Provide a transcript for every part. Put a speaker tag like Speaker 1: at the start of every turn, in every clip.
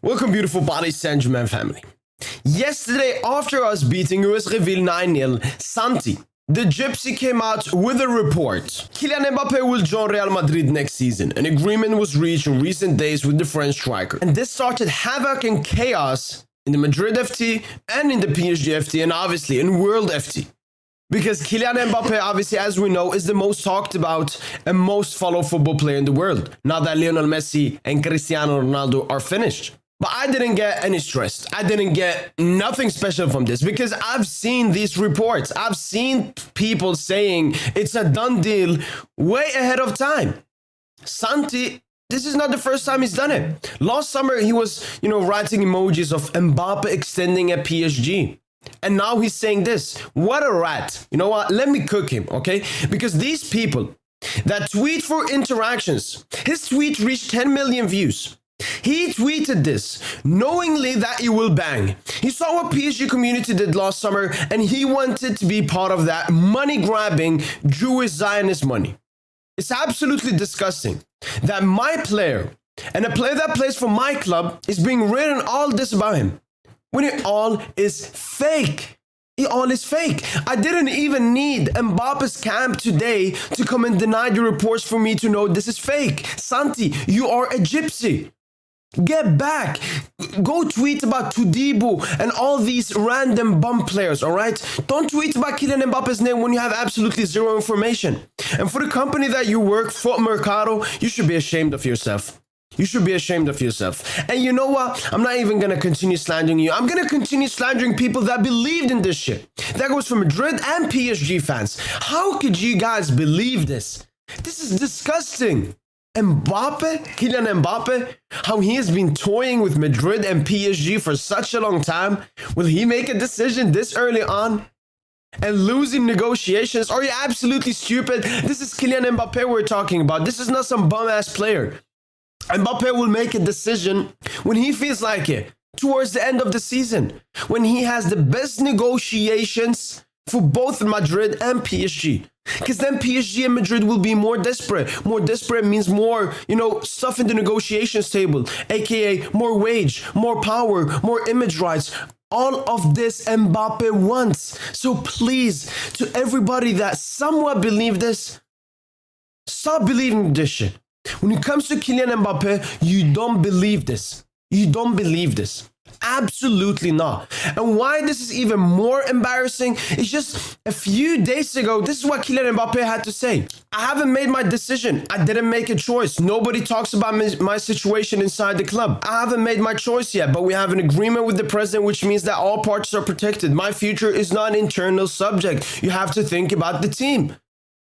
Speaker 1: Welcome, beautiful Paris Saint-Germain family. Yesterday, after us beating US Real 9-0, Santi, the Gypsy, came out with a report. Kylian Mbappe will join Real Madrid next season. An agreement was reached in recent days with the French striker. And this started havoc and chaos in the Madrid FT and in the PSG FT and obviously in World FT. Because Kylian Mbappe, obviously, as we know, is the most talked about and most followed football player in the world, now that Lionel Messi and Cristiano Ronaldo are finished. But I didn't get any stress. I didn't get nothing special from this because I've seen these reports. I've seen people saying it's a done deal way ahead of time. Santi, this is not the first time he's done it. Last summer, he was, writing emojis of Mbappe extending at PSG. And now he's saying this. What a rat. You know what? Let me cook him, okay? Because these people that tweet for interactions, his tweet reached 10 million views. He tweeted this knowingly that it will bang. He saw what PSG community did last summer and he wanted to be part of that money-grabbing Jewish Zionist money. It's absolutely disgusting that my player and a player that plays for my club is being written all this about him when it all is fake. It all is fake. I didn't even need Mbappe's camp today to come and deny the reports for me to know this is fake. Santi, you are a gypsy. Get back. Go tweet about Tudibu and all these random bum players, all right? Don't tweet about Kylian Mbappe's name when you have absolutely zero information. And for the company that you work for, Mercado, you should be ashamed of yourself. You should be ashamed of yourself. And you know what? I'm not even going to continue slandering you. I'm going to continue slandering people that believed in this shit. That goes for Madrid and PSG fans. How could you guys believe this? This is disgusting. Mbappe, Kylian Mbappe, how he has been toying with Madrid and PSG for such a long time. Will he make a decision this early on? And losing negotiations? Are you absolutely stupid? This is Kylian Mbappe we're talking about. This is not some bum-ass player. Mbappe will make a decision when he feels like it, towards the end of the season, when he has the best negotiations for both Madrid and PSG. Because then PSG and Madrid will be more desperate. More desperate means more, stuff in the negotiations table, aka more wage, more power, more image rights. All of this Mbappe wants. So please, to everybody that somewhat believe this, stop believing this shit. When it comes to Kylian Mbappe, you don't believe this. You don't believe this. Absolutely not. And why this is even more embarrassing is just a few days ago, this is what Kylian Mbappe had to say. I haven't made my decision. I didn't make a choice. Nobody talks about my situation inside the club. I haven't made my choice yet, but we have an agreement with the president, which means that all parties are protected. My future is not an internal subject. You have to think about the team.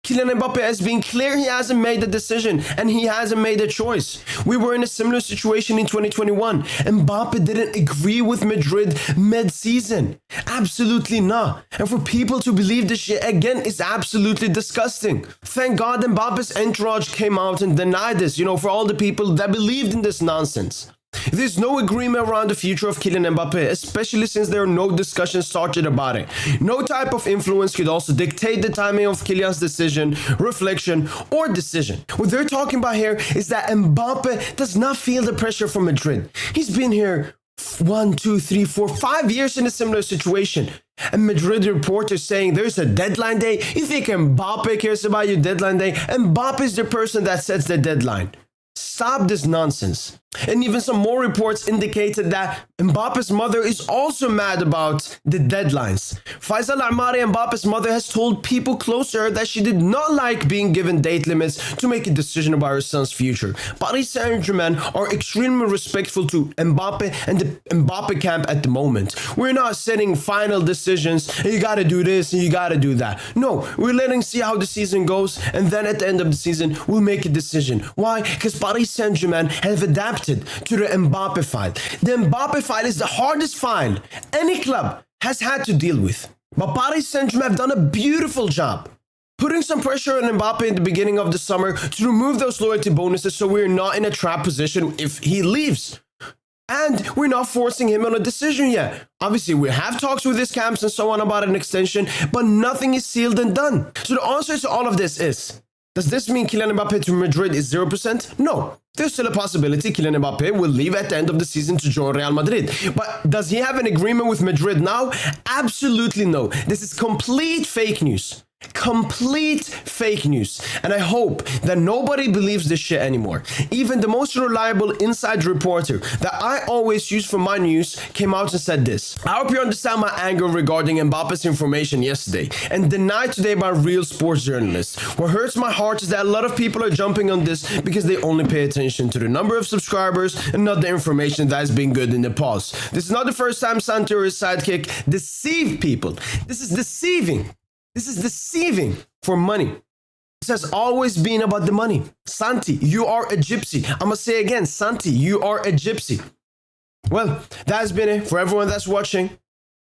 Speaker 1: Kylian Mbappe has been clear he hasn't made a decision and he hasn't made a choice. We were in a similar situation in 2021. Mbappe didn't agree with Madrid mid-season. Absolutely not. And for people to believe this shit again is absolutely disgusting. Thank God Mbappe's entourage came out and denied this, for all the people that believed in this nonsense. There's no agreement around the future of Kylian Mbappe, especially since there are no discussions started about it. No type of influence could also dictate the timing of Kylian's decision, reflection, or decision. What they're talking about here is that Mbappe does not feel the pressure from Madrid. He's been here 1, 2, 3, 4, 5 years in a similar situation. And Madrid reporters saying there's a deadline day. You think Mbappe cares about your deadline day? Mbappe is the person that sets the deadline. Stop this nonsense. And even some more reports indicated that Mbappe's mother is also mad about the deadlines. Faisal Amari, Mbappe's mother, has told people close to her that she did not like being given date limits to make a decision about her son's future. Paris Saint-Germain are extremely respectful to Mbappe and the Mbappe camp at the moment. We're not setting final decisions, you gotta do this and you gotta do that. No, we're letting see how the season goes, and then at the end of the season, we'll make a decision. Why? Because Paris Saint-Germain have adapted to the Mbappe file. The Mbappe file is the hardest file any club has had to deal with. But Paris Saint-Germain have done a beautiful job putting some pressure on Mbappe in the beginning of the summer to remove those loyalty bonuses so we're not in a trap position if he leaves. And we're not forcing him on a decision yet. Obviously, we have talks with his camps and so on about an extension, but nothing is sealed and done. So the answer to all of this is Does this mean Kylian Mbappe to Madrid is 0%? No. There's still a possibility Kylian Mbappe will leave at the end of the season to join Real Madrid. But does he have an agreement with Madrid now? Absolutely no. This is complete fake news. Complete fake news. And I hope that nobody believes this shit anymore. Even the most reliable inside reporter that I always use for my news came out and said this. I hope you understand my anger regarding Mbappe's information yesterday and denied today by real sports journalists. What hurts my heart is that a lot of people are jumping on this because they only pay attention to the number of subscribers and not the information that has been good in the past. This is not the first time Santi or his sidekick deceive people. This is deceiving. This is deceiving for money. This has always been about the money. Santi, you are a gypsy. I'm going to say again, Santi, you are a gypsy. Well, that has been it for everyone that's watching.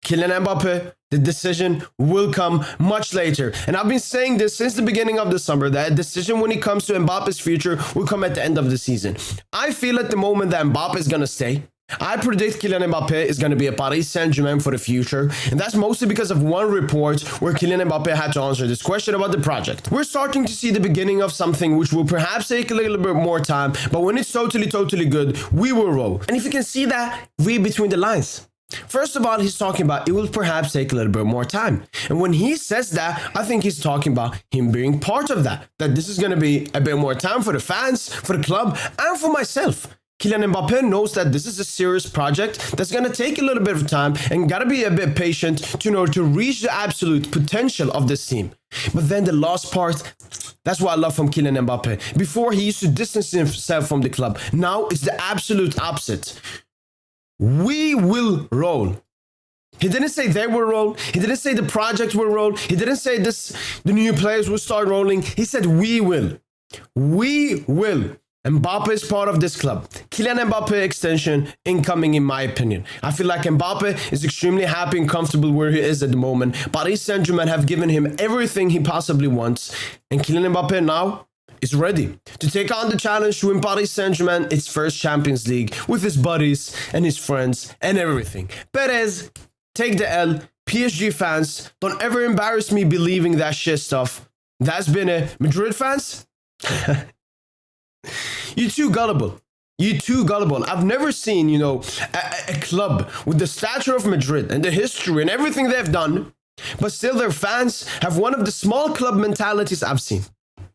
Speaker 1: Kylian Mbappe, the decision will come much later. And I've been saying this since the beginning of the summer, that a decision when it comes to Mbappe's future will come at the end of the season. I feel at the moment that Mbappe is going to stay. I predict Kylian Mbappe is going to be a Paris Saint-Germain for the future, and that's mostly because of one report where Kylian Mbappe had to answer this question about the project. We're starting to see the beginning of something which will perhaps take a little bit more time, but when it's totally good, we will roll. And if you can see that, read between the lines. First of all, he's talking about it will perhaps take a little bit more time. And when he says that, I think he's talking about him being part of that this is going to be a bit more time for the fans, for the club, and for myself. Kylian Mbappe knows that this is a serious project that's going to take a little bit of time and got to be a bit patient to reach the absolute potential of this team. But then the last part, that's what I love from Kylian Mbappe. Before, he used to distance himself from the club. Now it's the absolute opposite. We will roll. He didn't say they will roll. He didn't say the project will roll. He didn't say the new players will start rolling. He said we will. We will. Mbappe is part of this club. Kylian Mbappe extension incoming, in my opinion. I feel like Mbappe is extremely happy and comfortable where he is at the moment. Paris Saint-Germain have given him everything he possibly wants. And Kylian Mbappe now is ready to take on the challenge to win Paris Saint-Germain its first Champions League with his buddies and his friends and everything. Perez, take the L. PSG fans, don't ever embarrass me believing that shit stuff. That's been it. Madrid fans? You're too gullible. You're too gullible. I've never seen, a club with the stature of Madrid and the history and everything they've done, but still their fans have one of the small club mentalities I've seen.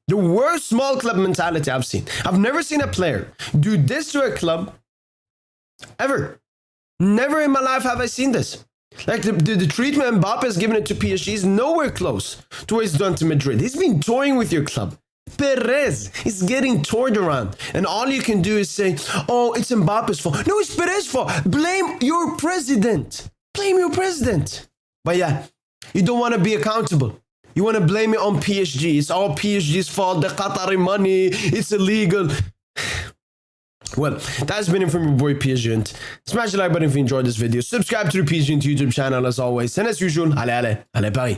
Speaker 1: The worst small club mentality I've seen. I've never seen a player do this to a club ever. Never in my life have I seen this. Like the treatment Mbappe has given it to PSG is nowhere close to what he's done to Madrid. He's been toying with your club. Perez is getting toured around, and all you can do is say, oh, it's Mbappe's fault. No, it's Perez's fault. Blame your president. Blame your president. But yeah, you don't want to be accountable. You want to blame it on PSG. It's all PSG's fault. The Qatari money, it's illegal. Well, that's been it from your boy PSG. Smash the like button if you enjoyed this video. Subscribe to the PSG YouTube channel as always. And as usual, allez, Paris.